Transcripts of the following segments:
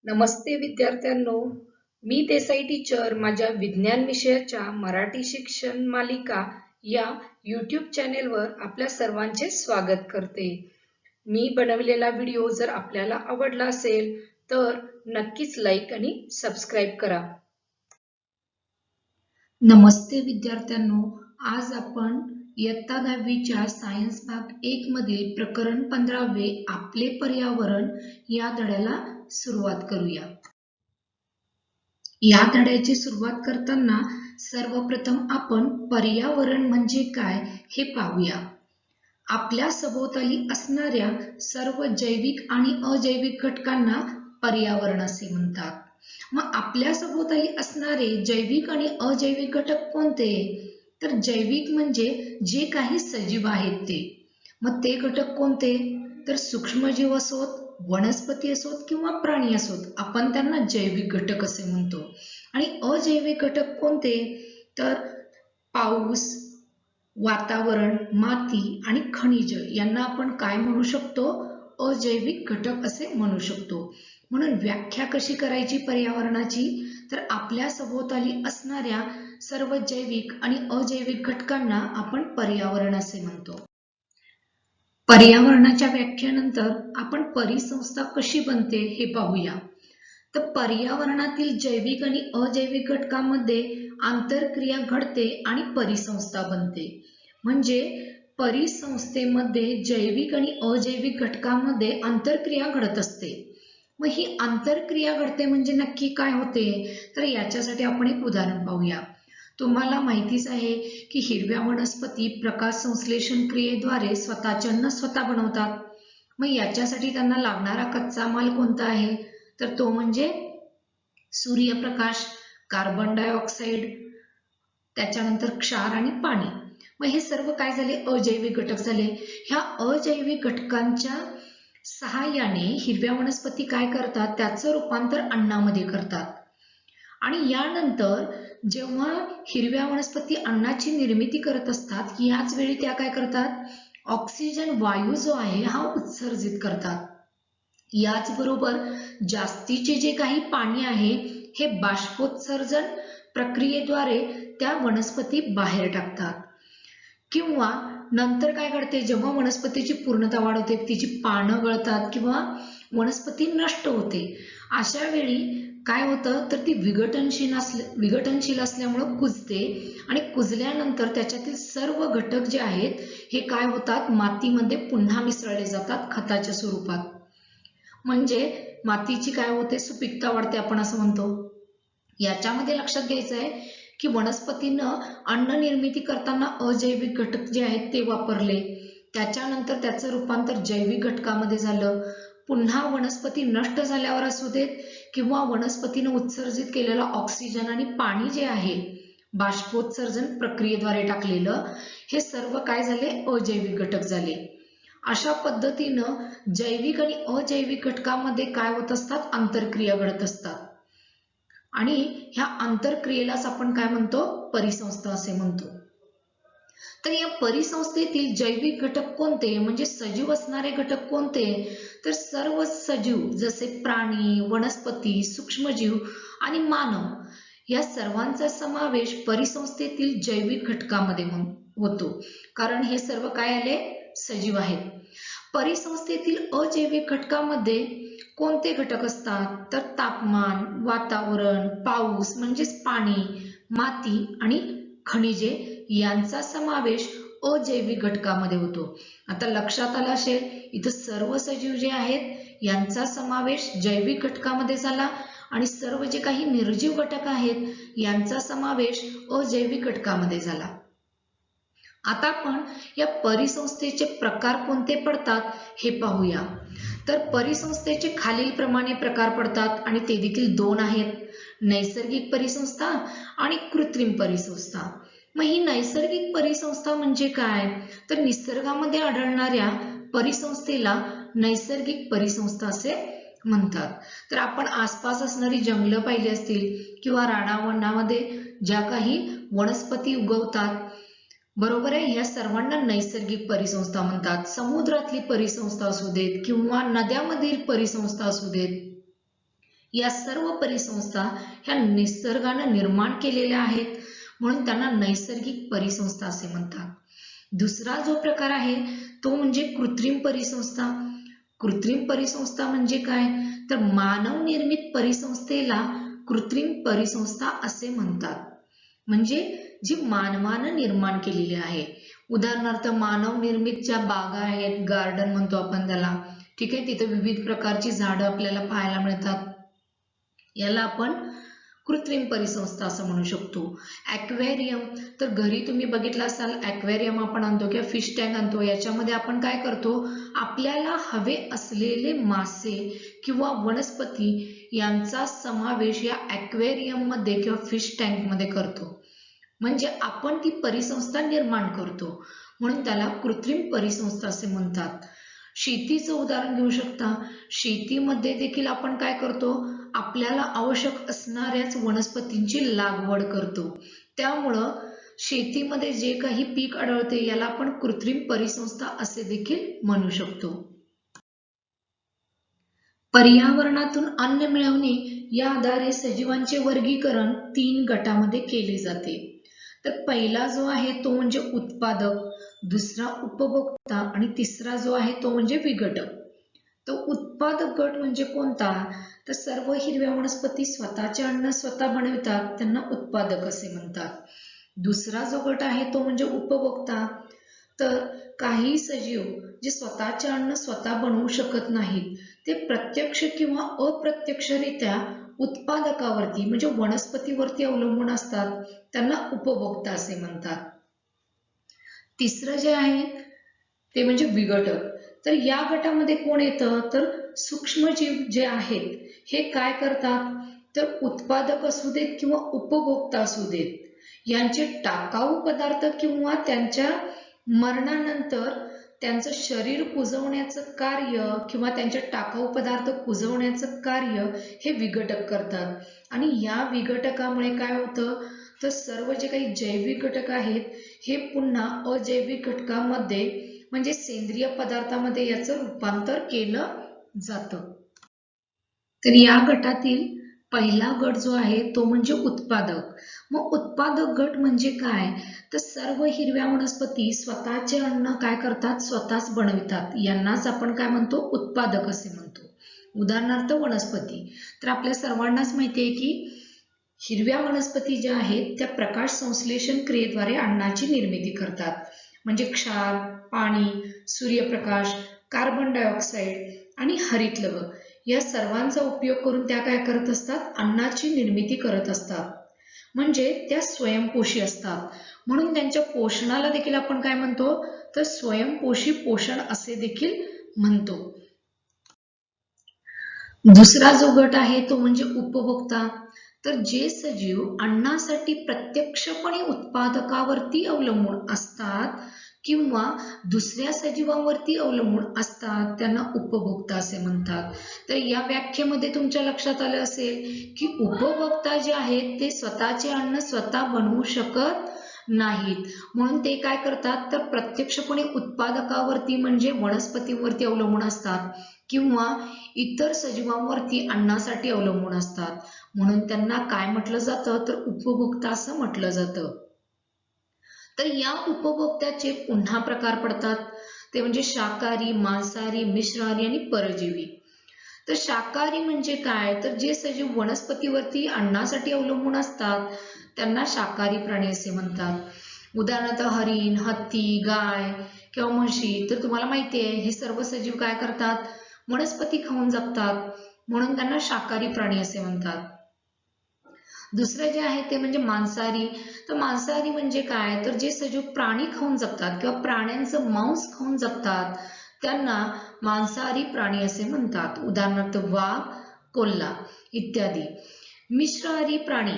नमस्ते विद्यार्थ्यांनो, मी देसाई टीचर माझ्या विज्ञान विषयाच्या मराठी शिक्षण मालिका या YouTube चॅनेलवर आपल्या सर्वांचे स्वागत करते. मी बनवलेला व्हिडिओ जर आपल्याला आवडला असेल तर नक्कीच लाईक आणि सबस्क्राईब करा. नमस्ते विद्यार्थ्यांनो, आज आपण इयत्ता 10वीच्या सायन्स भाग 1 मधील प्रकरण 15वे आपले पर्यावरण या धड्याला सुरुवात करूया. या धड्याची सुरुवात करताना सर्वप्रथम आपण पर्यावरण म्हणजे काय हे पाहूया. आपल्या सभोवताली असणाऱ्या सर्व जैविक आणि अजैविक घटकांना पर्यावरण असे म्हणतात. मग आपल्या सभोवताली असणारे जैविक आणि अजैविक घटक कोणते? तर जैविक म्हणजे जे काही सजीव आहेत ते. मग ते घटक कोणते? तर सूक्ष्मजीव असोत, वनस्पती असोत किंवा प्राणी असोत, आपण त्यांना जैविक घटक असे म्हणतो. आणि अजैविक घटक कोणते? तर पाऊस, वातावरण, माती आणि खनिज यांना आपण काय म्हणू शकतो? अजैविक घटक असे म्हणू शकतो. म्हणून व्याख्या कशी करायची पर्यावरणाची? तर आपल्या सभोवताली असणाऱ्या सर्व जैविक आणि अजैविक घटकांना आपण पर्यावरण असे म्हणतो. पर्यावरणाच्या व्याख्येनंतर आपण परिसंस्था कशी बनते हे पाहूया. तर पर्यावरणातील जैविक आणि अजैविक घटकांमध्ये आंतरक्रिया घडते आणि परिसंस्था बनते. म्हणजे परिसंस्थेमध्ये जैविक आणि अजैविक घटकांमध्ये आंतरक्रिया घडत असते. मग ही आंतरक्रिया घडते म्हणजे नक्की काय होते? तर याच्यासाठी आपण एक उदाहरण पाहूया. तुम्हाला माहितीच आहे की हिरव्या वनस्पती प्रकाश संश्लेषण क्रियेद्वारे स्वतःचे अन्न स्वतः बनवतात. मग याच्यासाठी त्यांना लागणारा कच्चा माल कोणता आहे? तर तो म्हणजे सूर्यप्रकाश, कार्बन डायऑक्साईड, त्याच्यानंतर क्षार आणि पाणी. मग हे सर्व काय झाले? अजैविक घटक झाले. ह्या अजैविक घटकांच्या सहाय्याने हिरव्या वनस्पती काय करतात? त्याचं रूपांतर अन्नामध्ये करतात. आणि यानंतर जेव्हा हिरव्या वनस्पती अन्नाची निर्मिती करत असतात, याच वेळी त्या काय करतात? ऑक्सिजन वायू जो आहे हा उत्सर्जित करतात. याचबरोबर जास्तीचे जे काही पाणी आहे हे बाष्पोत्सर्जन प्रक्रियेद्वारे त्या वनस्पती बाहेर टाकतात. किंवा नंतर काय घडते? जेव्हा वनस्पतीची पूर्णता वाढ होते, तिची पानं गळतात किंवा वनस्पती नष्ट होते, अशा वेळी काय होतं? तर ती विघटनशील असल्यामुळे कुजते आणि कुजल्यानंतर त्याच्यातील सर्व घटक जे आहेत हे काय होतात? मातीमध्ये पुन्हा मिसळले जातात खताच्या स्वरूपात. म्हणजे मातीची काय होते? सुपीकता वाढते आपण असं म्हणतो. याच्यामध्ये लक्षात घ्यायचं आहे की वनस्पतीनं अन्न निर्मिती करताना अजैविक घटक जे आहेत ते वापरले, त्याच्यानंतर त्याचं रूपांतर जैविक घटकामध्ये झालं. पुन्हा वनस्पती नष्ट झाल्यावर असू देत किंवा वनस्पतीनं उत्सर्जित केलेलं ऑक्सिजन आणि पाणी जे आहे बाष्पोत्सर्जन प्रक्रियेद्वारे टाकलेलं, हे सर्व काय झाले? अजैविक घटक झाले. अशा पद्धतीनं जैविक आणि अजैविक घटकांमध्ये काय होत असतात? आंतरक्रिया घडत असतात. आणि ह्या आंतरक्रियेलाच आपण काय म्हणतो? परिसंस्था असे म्हणतो. तर या परिसंस्थेतील जैविक घटक कोणते? म्हणजे सजीव असणारे घटक कोणते? तर सर्व सजीव जसे प्राणी, वनस्पती, सूक्ष्मजीव आणि मानव या सर्वांचा समावेश परिसंस्थेतील जैविक घटकामध्ये होतो. कारण हे सर्व काय आले? सजीव आहेत. परिसंस्थेतील अजैविक घटकामध्ये कोणते घटक असतात? तर तापमान, वातावरण, पाऊस म्हणजेच पाणी, माती आणि खनिजे यांचा समावेश अजैविक घटकामध्ये होतो. आता लक्षात आलं असेल, इथं सर्व सजीव जे आहेत यांचा समावेश जैविक घटकामध्ये झाला आणि सर्व जे काही निर्जीव घटक आहेत यांचा समावेश अजैविक घटकामध्ये झाला. आता आपण या परिसंस्थेचे प्रकार कोणते पडतात हे पाहूया. तर परिसंस्थेचे खालीलप्रमाणे प्रकार पडतात आणि ते देखील 2 आहेत. नैसर्गिक परिसंस्था आणि कृत्रिम परिसंस्था. मग ही नैसर्गिक परिसंस्था म्हणजे काय? तर निसर्गामध्ये आढळणाऱ्या परिसंस्थेला नैसर्गिक परिसंस्था असे म्हणतात. तर आपण आसपास असणारी जंगलं पाहिली असतील किंवा रानावनामध्ये ज्या काही वनस्पती उगवतात, बरोबर आहे, या सर्वांना नैसर्गिक परिसंस्था म्हणतात. समुद्रातली परिसंस्था असू देत किंवा नद्यामधील परिसंस्था असू देत, या सर्व परिसंस्था ह्या निसर्गानं निर्माण केलेल्या आहेत, म्हणून त्यांना नैसर्गिक परिसंस्था असे म्हणतात. दुसरा जो प्रकार आहे तो म्हणजे कृत्रिम परिसंस्था. कृत्रिम परिसंस्था म्हणजे काय, तर मानव निर्मित परिसंस्थेला कृत्रिम परिसंस्था असे म्हणतात. म्हणजे जी मानवानं निर्माण केलेली आहे. उदाहरणार्थ मानव निर्मित ज्या बागा आहेत, गार्डन म्हणतो आपण त्याला, ठीक आहे, तिथे विविध प्रकारची झाडं आपल्याला पाहायला मिळतात, याला आपण कृत्रिम परिसंस्था असं म्हणू शकतो. ॲक्वेरियम, तर घरी तुम्ही बघितलं असाल ॲक्वेरियम आपण आणतो किंवा फिश टँक आणतो, याच्यामध्ये आपण काय करतो, आपल्याला हवे असलेले मासे किंवा वनस्पती यांचा समावेश या ॲक्वेरियम मध्ये किंवा फिश टँक मध्ये करतो. म्हणजे आपण ती परिसंस्था निर्माण करतो, म्हणून त्याला कृत्रिम परिसंस्था असे म्हणतात. शेतीचं उदाहरण घेऊ शकता. शेतीमध्ये देखील आपण काय करतो, आपल्याला आवश्यक असणाऱ्याच वनस्पतींची लागवड करतो. त्यामुळं शेतीमध्ये जे काही पीक आढळते याला आपण कृत्रिम परिसंस्था असे देखील म्हणू शकतो. पर्यावरणातून अन्न मिळवणे या आधारे सजीवांचे वर्गीकरण 3 गटामध्ये केले जाते. तर पहिला जो आहे तो म्हणजे उत्पादक, दुसरा उपभोक्ता आणि तिसरा जो आहे तो म्हणजे विघटक. तो उत्पादक गट म्हणजे कोणता, तर सर्व हिरव्या वनस्पती स्वतःचे अन्न स्वतः बनवितात, त्यांना उत्पादक असे म्हणतात. दुसरा जो गट आहे तो म्हणजे उपभोक्ता. तर काही सजीव जे स्वतःचे अन्न स्वतः बनवू शकत नाहीत, ते प्रत्यक्ष किंवा अप्रत्यक्षरित्या उत्पादकावरती म्हणजे वनस्पतीवरती अवलंबून असतात, त्यांना उपभोक्ता असे म्हणतात. तिसरं जे आहे ते म्हणजे विघटक. तर या गटामध्ये कोण येतं, तर सूक्ष्मजीव जे आहेत हे काय करतात, तर उत्पादक असू देत किंवा उपभोक्ता असू देत, यांचे टाकाऊ पदार्थ किंवा त्यांच्या मरणानंतर त्यांचं शरीर कुजवण्याचं कार्य किंवा त्यांचे टाकाऊ पदार्थ कुजवण्याचं कार्य हे विघटक करतात. आणि या विघटकामुळे काय होतं, तर सर्व जे काही जैविक घटक आहेत हे पुन्हा अजैविक घटकामध्ये म्हणजे सेंद्रिय पदार्थामध्ये याचं रूपांतर केलं जातं. तर या गटातील पहिला गट जो आहे तो म्हणजे उत्पादक. मग उत्पादक गट म्हणजे काय, तर सर्व हिरव्या वनस्पती स्वतःचे अन्न काय करतात, स्वतःच बनवितात, यांनाच आपण काय म्हणतो, उत्पादक असे म्हणतो. उदाहरणार्थ वनस्पती. तर आपल्या सर्वांनाच माहिती आहे की हिरव्या वनस्पती ज्या आहेत त्या प्रकाश संश्लेषण क्रियेद्वारे अन्नाची निर्मिती करतात. म्हणजे क्षार, पाणी, सूर्यप्रकाश, कार्बन डायऑक्साईड आणि हरितलवण या सर्वांचा उपयोग करून त्या काय करत असतात, अन्नाची निर्मिती करत असतात. म्हणजे त्या स्वयंपोषी असतात, म्हणून त्यांच्या पोषणाला देखील आपण काय म्हणतो, तर स्वयंपोषी पोषण असे देखील म्हणतो. दुसरा जो गट आहे तो म्हणजे उपभोक्ता. तर जे सजीव अन्नासाठी प्रत्यक्षपणे उत्पादकावरती अवलंबून असतात किंवा दुसऱ्या सजीवांवरती अवलंबून असतात त्यांना उपभोक्ता असे म्हणतात. तर या व्याख्येमध्ये तुमच्या लक्षात आलं असेल की उपभोक्ता जे आहेत ते स्वतःचे अन्न स्वतः बनवू शकत नाहीत, म्हणून ते काय करतात, तर प्रत्यक्षपणे उत्पादकावरती म्हणजे वनस्पतींवरती अवलंबून असतात किंवा इतर सजीवांवरती अन्नासाठी अवलंबून असतात, म्हणून त्यांना काय म्हटलं जातं, तर उपभोक्ता असं म्हटलं जातं. तर या उपभोक्त्याचे पुन्हा प्रकार पडतात, ते म्हणजे शाकाहारी, मांसाहारी, मिश्राहारी आणि परजीवी. तर शाकाहारी म्हणजे काय, तर जे सजीव वनस्पतीवरती अन्नासाठी अवलंबून असतात त्यांना शाकाहारी प्राणी असे म्हणतात. उदाहरणार्थ हरिण, हत्ती, गाय किंवा म्हशी. तर तुम्हाला माहिती आहे हे सर्व सजीव काय करतात, वनस्पती खाऊन जगतात, म्हणून त्यांना शाकाहारी प्राणी असे म्हणतात. दुसरे जे आहे ते म्हणजे मांसाहारी. तर मांसाहारी म्हणजे काय, तर जे सजीव प्राणी खाऊन जगतात किंवा प्राण्यांचं मांस खाऊन जगतात त्यांना मांसाहारी प्राणी असे म्हणतात. उदाहरणार्थ वाघ, कोल्हा इत्यादी. मिश्राहारी प्राणी.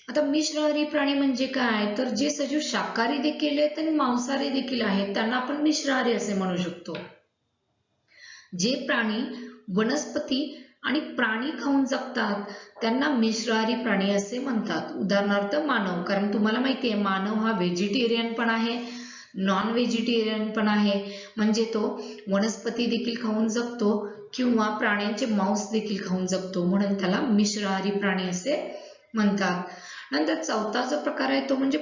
आता मिश्राहारी प्राणी म्हणजे काय, तर जे सजीव शाकाहारी देखील आहेत आणि मांसाहारी देखील आहेत त्यांना आपण मिश्राहारी असे म्हणू शकतो. जे प्राणी वनस्पती आणि प्राणी खाऊन जगतात त्यांना मिश्राहारी प्राणी असे म्हणतात. उदाहरणार्थ मानव, कारण तुम्हाला माहिती आहे मानव हा व्हेजिटेरियन पण आहे, नॉन व्हेजिटेरियन पण आहे. म्हणजे तो वनस्पती देखील खाऊन जगतो किंवा प्राण्यांचे मांस देखील खाऊन जगतो, म्हणून त्याला मिश्राहारी प्राणी असे म्हणतात. नंतर चौथा जो प्रकार आहे तो म्हणजे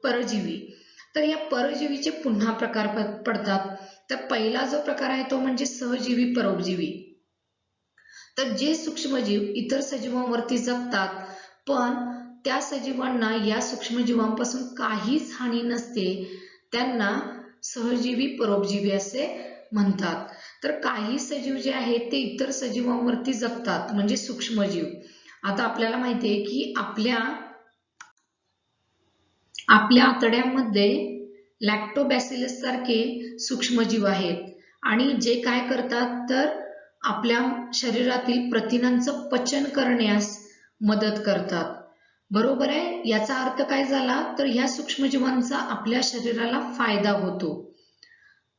परजीवी. तर या परजीवीचे पुन्हा प्रकार पडतात. तर पहिला जो प्रकार आहे तो म्हणजे सहजीवी परोपजीवी. तर जे सूक्ष्मजीव इतर सजीवांवरती जगतात, पण त्या सजीवांना या सूक्ष्मजीवांपासून काहीच हानी नसते, त्यांना सहजीवी परोपजीवी असे म्हणतात. तर काही सजीव जे आहेत ते इतर सजीवांवरती जगतात, म्हणजे सूक्ष्मजीव. आता आपल्याला माहिती आहे की आपल्या आतड्यामध्ये लॅक्टोबॅसिलस सारखे सूक्ष्मजीव आहेत आणि जे काय करतात तर आपल्या शरीरातील प्रथिनांचं पचन करण्यास मदत करतात. बरोबर आहे. याचा अर्थ काय झाला तर ह्या सूक्ष्मजीवांचा आपल्या शरीराला फायदा होतो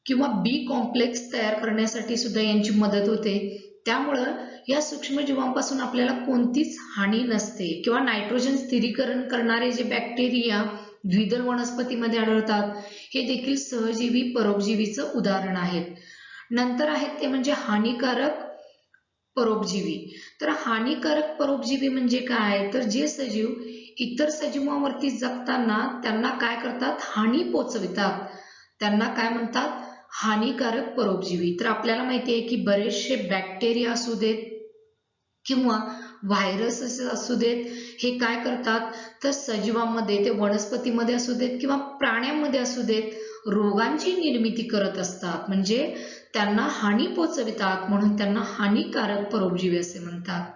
किंवा बी कॉम्प्लेक्स तयार करण्यासाठी सुद्धा यांची मदत होते. त्यामुळं या सूक्ष्मजीवांपासून आपल्याला कोणतीच हानी नसते. किंवा नायट्रोजन स्थिरीकरण करणारे जे बॅक्टेरिया द्विदल वनस्पतीमध्ये आढळतात, हे देखील सहजीवी परोपजीवीचं उदाहरण आहेत. नंतर आहेत ते म्हणजे हानिकारक परोपजीवी. तर हानिकारक परोपजीवी म्हणजे काय तर जे सजीव इतर सजीवांवरती जगताना त्यांना काय करतात, हानी पोचवितात, त्यांना काय म्हणतात, हानिकारक परोपजीवी. तर आपल्याला माहिती आहे की बरेचसे बॅक्टेरिया असू देत किंवा व्हायरस असू देत, हे काय करतात तर सजीवांमध्ये, ते वनस्पतीमध्ये असू देत किंवा प्राण्यांमध्ये असू देत, रोगांची निर्मिती करत असतात, म्हणजे त्यांना हानी पोचवितात, म्हणून त्यांना हानिकारक परोपजीवी असे म्हणतात.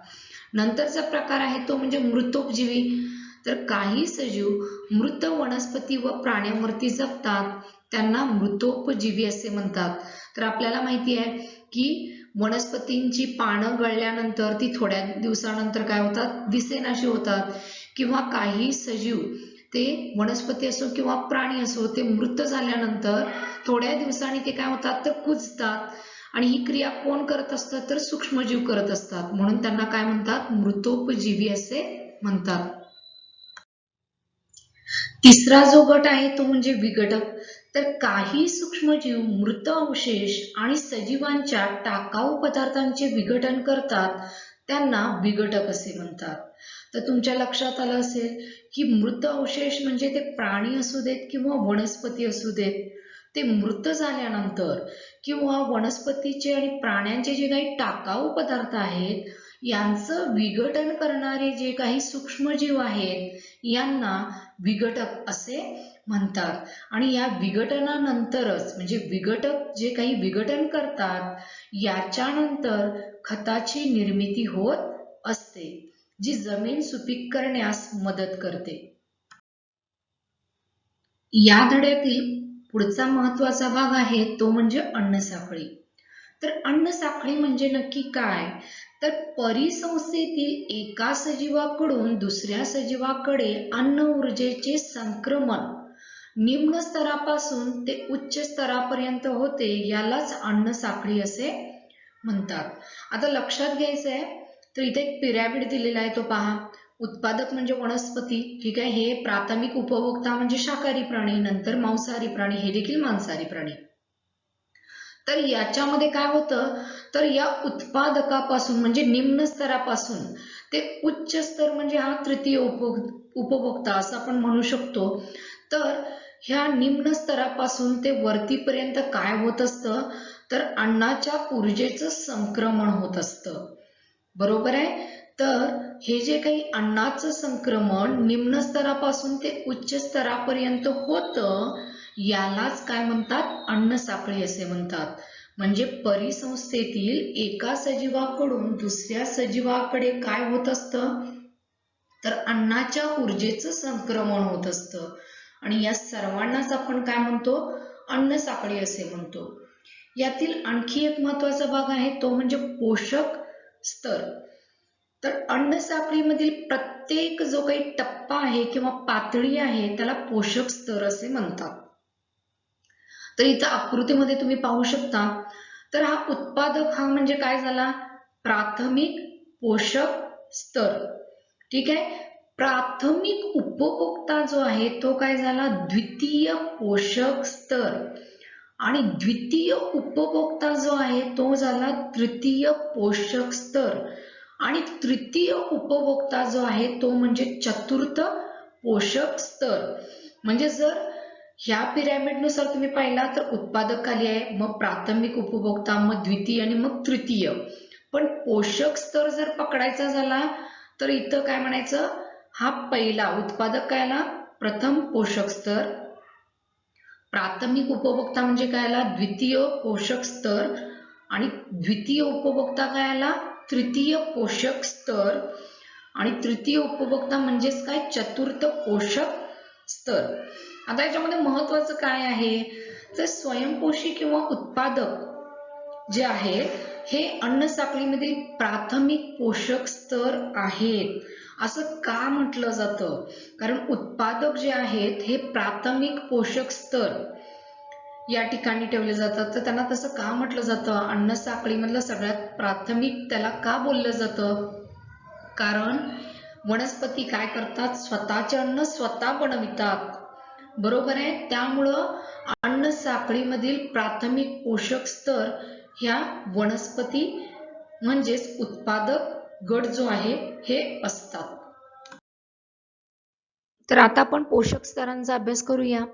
नंतरचा प्रकार आहे तो म्हणजे मृतोपजीवी. तर काही सजीव मृत वनस्पती व प्राण्यांवरती जगतात, त्यांना मृतोपजीवी असे म्हणतात. तर आपल्याला माहिती आहे की वनस्पतींची पानं गळल्यानंतर ती थोड्या दिवसानंतर काय होतात, दिसेनाशी होतात, किंवा काही सजीव ते वनस्पती असो किंवा प्राणी असो, ते मृत झाल्यानंतर थोड्या दिवसांनी ते काय होतात तर कुजतात, आणि ही क्रिया कोण करत असतात तर सूक्ष्मजीव करत असतात, म्हणून त्यांना काय म्हणतात, मृतोपजीवी असे म्हणतात. तिसरा जो गट आहे तो म्हणजे विघटक. तर काही सूक्ष्मजीव मृत अवशेष आणि सजीवांच्या टाकाऊ पदार्थांचे विघटन करतात, त्यांना विघटक असे म्हणतात. तर तुमच्या लक्षात आलं असेल की मृत अवशेष म्हणजे ते प्राणी असू देत किंवा वनस्पती असू देत, ते मृत झाल्यानंतर किंवा वनस्पतीचे आणि प्राण्यांचे जे काही टाकाऊ पदार्थ आहेत, यांचं विघटन करणारे जे काही सूक्ष्मजीव आहेत, यांना विघटक असे म्हणतात. आणि या विघटनानंतरच, म्हणजे विघटक जे काही विघटन करतात, याच्यानंतर खताची निर्मिती होत असते, जी जमीन सुपीक करण्यास मदत करते. या धड्यातील पुढचा महत्वाचा भाग आहे तो म्हणजे अन्नसाखळी. तर अन्नसाखळी म्हणजे नक्की काय तर परिसंस्थेतील एका सजीवाकडून दुसऱ्या सजीवाकडे अन्न ऊर्जेचे संक्रमण निम्न स्तरापासून ते उच्च स्तरापर्यंत होते, यालाच अन्नसाखळी असे म्हणतात. आता लक्षात घ्यायचं आहे, तर इथे एक पिरॅमिड दिलेला आहे तो पहा. उत्पादक म्हणजे वनस्पती, ठीक आहे, हे प्राथमिक उपभोक्ता म्हणजे शाकाहारी प्राणी, नंतर मांसाहारी प्राणी, हे देखील मांसाहारी प्राणी. तर याच्यामध्ये काय होतं तर या उत्पादकापासून म्हणजे निम्न स्तरापासून ते उच्च स्तर म्हणजे हा तृतीय उपभोक्ता असं आपण म्हणू शकतो. तर ह्या निम्न स्तरापासून ते वरतीपर्यंत काय होत असतं तर अन्नाच्या ऊर्जेचं संक्रमण होत असतं. बरोबर आहे. तर हे जे काही अन्नाचं संक्रमण निम्न स्तरापासून ते उच्च स्तरापर्यंत होतं, यालाच काय म्हणतात, अन्नसाखळी असे म्हणतात. म्हणजे परिसंस्थेतील एका सजीवाकडून दुसऱ्या सजीवाकडे काय होत असतं तर अन्नाच्या ऊर्जेचं संक्रमण होत असतं, आणि या सर्वांनाच आपण काय म्हणतो, अन्नसाखळी असे म्हणतो. यातील आणखी एक महत्वाचा भाग आहे तो म्हणजे पोषक स्तर. तर अन्नसाखळीमधील प्रत्येक जो काही टप्पा आहे किंवा पातळी आहे त्याला पोषक स्तर असे म्हणतात. तर इथं आकृतीमध्ये तुम्ही पाहू शकता, तर हा उत्पादक हा म्हणजे काय झाला, प्राथमिक पोषक स्तर, ठीक आहे. प्राथमिक उपभोक्ता जो आहे तो काय झाला, द्वितीय पोषक स्तर, आणि द्वितीय उपभोक्ता जो आहे तो झाला तृतीय पोषक स्तर आणि तृतीय उपभोक्ता जो आहे तो म्हणजे चतुर्थ पोषक स्तर. म्हणजे जर ह्या पिरॅमिडनुसार तुम्ही पाहिला तर उत्पादक खाली आहे, मग प्राथमिक उपभोक्ता, मग द्वितीय आणि मग तृतीय. पण पोषक स्तर जर पकडायचा झाला तर इथं काय म्हणायचं, हा पहिला उत्पादक काय आला, प्रथम पोषक स्तर. प्राथमिक उपभोक्ता म्हणजे काय आला, द्वितीय पोषक स्तर. आणि द्वितीय उपभोक्ता काय आला, तृतीय पोषक स्तर. आणि तृतीय उपभोक्ता म्हणजेच काय, चतुर्थ पोषक स्तर. आता याच्यामध्ये महत्वाचं काय आहे तर स्वयंपोषी किंवा उत्पादक जे आहेत हे अन्न साखळीमधील प्राथमिक पोषक स्तर आहेत असं का म्हटलं जातं, कारण उत्पादक जे आहेत हे प्राथमिक पोषक स्तर या ठिकाणी ठेवले जातात. तर त्यांना तसं का म्हटलं जातं, अन्न साखळीमधलं सगळ्यात प्राथमिक त्याला का बोललं जातं, कारण वनस्पती काय करतात, स्वतःचे अन्न स्वतः बनवितात, बरोबर आहे. त्यामुळं अन्न साखळीमधील प्राथमिक पोषक स्तर ह्या वनस्पती म्हणजेच उत्पादक गट जो आहे हे असतात. तर आता आपण पोषक स्तरांचा अभ्यास करूया.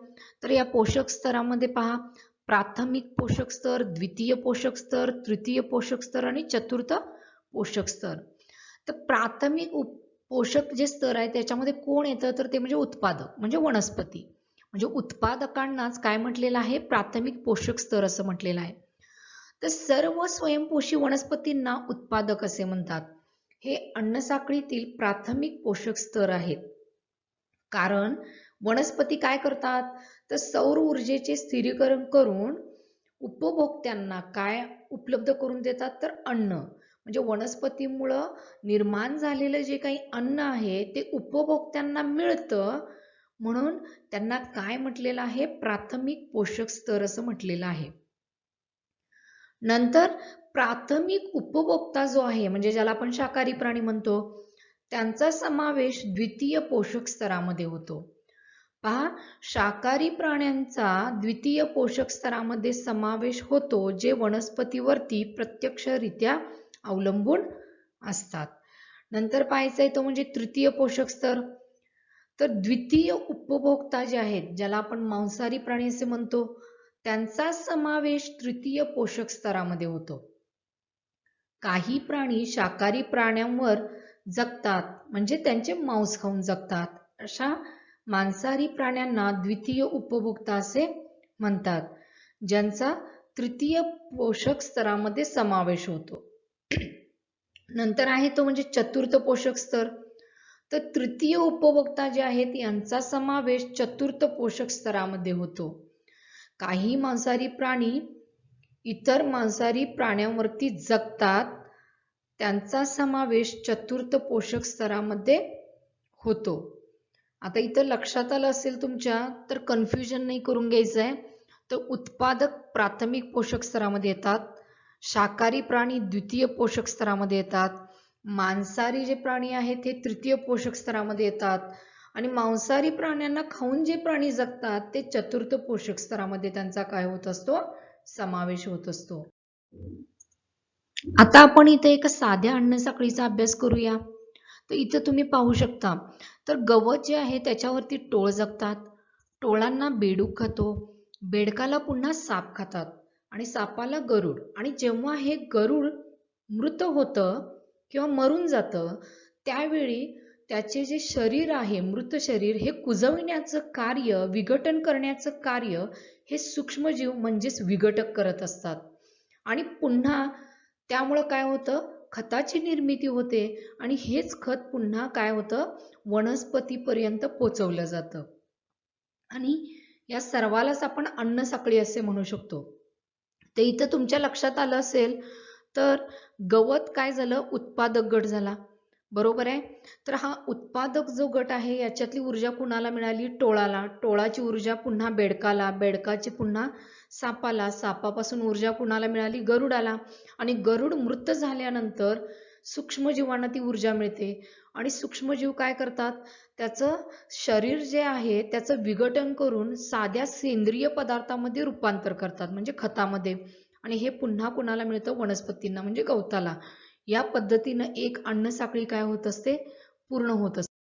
तर या पोषक स्तरामध्ये पहा, प्राथमिक पोषक स्तर, द्वितीय पोषक स्तर, तृतीय पोषक स्तर आणि चतुर्थ पोषक स्तर. तर प्राथमिक पोषक जे स्तर आहे त्याच्यामध्ये कोण येतं तर ते म्हणजे उत्पादक म्हणजे वनस्पती. म्हणजे उत्पादकांनाच काय म्हटलेलं आहे, प्राथमिक पोषक स्तर असं म्हटलेलं आहे. तर सर्व स्वयंपोषी वनस्पतींना उत्पादक असे म्हणतात. हे अन्नसाखळीतील प्राथमिक पोषक स्तर आहेत. कारण वनस्पती काय करतात तर सौर ऊर्जेचे स्थिरीकरण करून उपभोक्त्यांना काय उपलब्ध करून देतात तर अन्न. म्हणजे वनस्पतीमुळं निर्माण झालेलं जे काही अन्न आहे ते उपभोक्त्यांना मिळतं, म्हणून त्यांना काय म्हटलेलं आहे, प्राथमिक पोषक स्तर असं म्हटलेलं आहे. नंतर प्राथमिक उपभोक्ता जो आहे म्हणजे ज्याला आपण शाकाहारी प्राणी म्हणतो त्यांचा समावेश द्वितीय पोषक स्तरामध्ये होतो. पहा, शाकाहारी प्राण्यांचा द्वितीय पोषक स्तरामध्ये समावेश होतो जे वनस्पतीवरती प्रत्यक्षरित्या अवलंबून असतात. नंतर पाहायचं आहे तो म्हणजे तृतीय पोषक स्तर. तर द्वितीय उपभोक्ता जे आहेत ज्याला आपण मांसाहारी प्राणी असे म्हणतो त्यांचा समावेश तृतीय पोषक स्तरामध्ये होतो. काही प्राणी शाकाहारी प्राण्यांवर जगतात म्हणजे त्यांचे मांस खाऊन जगतात, अशा मांसाहारी प्राण्यांना द्वितीय उपभोक्ता असे म्हणतात ज्यांचा तृतीय पोषक स्तरामध्ये समावेश होतो. नंतर आहे तो म्हणजे चतुर्थ पोषक स्तर. तर तृतीय उपभोक्ता जे आहेत यांचा समावेश चतुर्थ पोषक स्तरामध्ये होतो. काही मांसाहारी प्राणी इतर मांसाहारी प्राण्यांवरती जगतात त्यांचा समावेश चतुर्थ पोषक स्तरामध्ये होतो. आता इथं लक्षात आलं असेल तुमच्या तर कन्फ्युजन नाही करून घ्यायचं आहे. तर उत्पादक प्राथमिक पोषक स्तरामध्ये येतात, शाकाहारी प्राणी द्वितीय पोषक स्तरामध्ये येतात, मांसाहारी जे प्राणी आहेत ते तृतीय पोषक स्तरामध्ये येतात आणि मांसाहारी प्राण्यांना खाऊन जे प्राणी जगतात ते चतुर्थ पोषक स्तरामध्ये त्यांचा काय होत असतो, समावेश होत असतो. आता आपण इथे एका साध्या अन्नसाखळीचा अभ्यास करूया. तर इथं तुम्ही पाहू शकता तर गवत जे आहे त्याच्यावरती टोळ जगतात, टोळांना बेडूक खातो, बेडकाला पुन्हा साप खातात आणि सापाला गरुड. आणि जेव्हा हे गरुड मृत होतं किंवा मरून जातं त्यावेळी त्याचे जे शरीर आहे मृत शरीर हे कुजविण्याचं कार्य, विघटन करण्याचं कार्य हे सूक्ष्मजीव म्हणजेच विघटक करत असतात. आणि पुन्हा त्यामुळं काय होतं, खताची निर्मिती होते आणि हेच खत पुन्हा काय होतं, वनस्पतीपर्यंत पोचवलं जातं. आणि या सर्वालाच आपण अन्नसाखळी असे म्हणू शकतो. ते इथं तुमच्या लक्षात आलं असेल तर गवत काय झालं, उत्पादक गट झाला, बरोबर आहे. तर हा उत्पादक जो गट आहे याच्यातली ऊर्जा कुणाला मिळाली, टोळाला. टोळाची ऊर्जा पुन्हा बेडकाला, बेडकाची पुन्हा सापाला, सापापासून ऊर्जा कुणाला मिळाली, गरुडाला. आणि गरुड मृत झाल्यानंतर सूक्ष्मजीवांना ती ऊर्जा मिळते आणि सूक्ष्मजीव काय करतात, त्याचं शरीर जे आहे त्याचं विघटन करून साध्या सेंद्रिय पदार्थामध्ये रूपांतर करतात म्हणजे खतामध्ये, आणि हे पुन्हा कुणाला मिळतं, वनस्पतींना म्हणजे गवताला. या पद्धतीनं एक अन्नसाखळी काय होत असते, पूर्ण होत असते.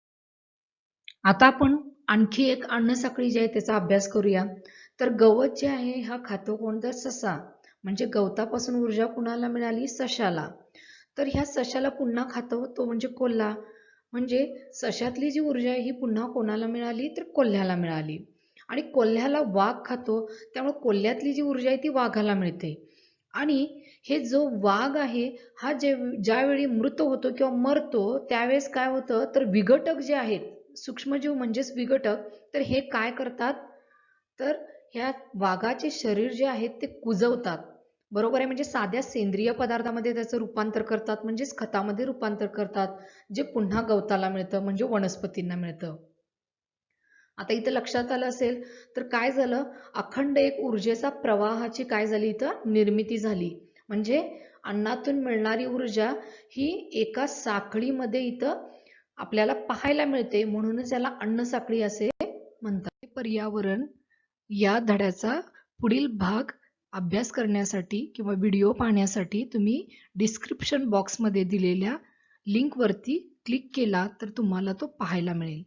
आता आपण आणखी एक अन्नसाखळी जी आहे त्याचा अभ्यास करूया. तर गवत जे आहे हा खातो कोण, तर ससा. म्हणजे गवतापासून ऊर्जा कुणाला मिळाली, सशाला. तर ह्या सशाला पुन्हा खातो तो म्हणजे कोल्हा. म्हणजे सशातली जी ऊर्जा आहे ही पुन्हा कोणाला मिळाली, तर कोल्ह्याला मिळाली. आणि कोल्ह्याला वाघ खातो, त्यामुळे कोल्ह्यातली जी ऊर्जा आहे ती वाघाला मिळते. आणि हे जो वाघ आहे हा ज्यावेळी मृत होतो किंवा मरतो त्यावेळेस काय होतं, तर विघटक जे आहेत सूक्ष्मजीव म्हणजेच विघटक, तर हे काय करतात, तर ह्या वाघाचे शरीर जे आहेत ते कुजवतात. बरोबर आहे, म्हणजे साध्या सेंद्रिय पदार्थामध्ये त्याचं रूपांतर करतात म्हणजेच खतामध्ये रूपांतर करतात, जे पुन्हा गवताला मिळतं म्हणजे वनस्पतींना मिळतं. आता इथं लक्षात आलं असेल तर काय झालं, अखंड एक ऊर्जेचा प्रवाहाची काय झाली, इथं निर्मिती झाली. म्हणजे अन्नातून मिळणारी ऊर्जा ही एका साखळीमध्ये इथं आपल्याला पाहायला मिळते, म्हणूनच याला अन्न साखळी असे म्हणतात. पर्यावरण या धड्याचा पुढील भाग अभ्यास करण्यासाठी किंवा व्हिडिओ पाहण्यासाठी तुम्ही डिस्क्रिप्शन बॉक्समध्ये दिलेल्या लिंकवरती क्लिक केला तर तुम्हाला तो पाहायला मिळेल.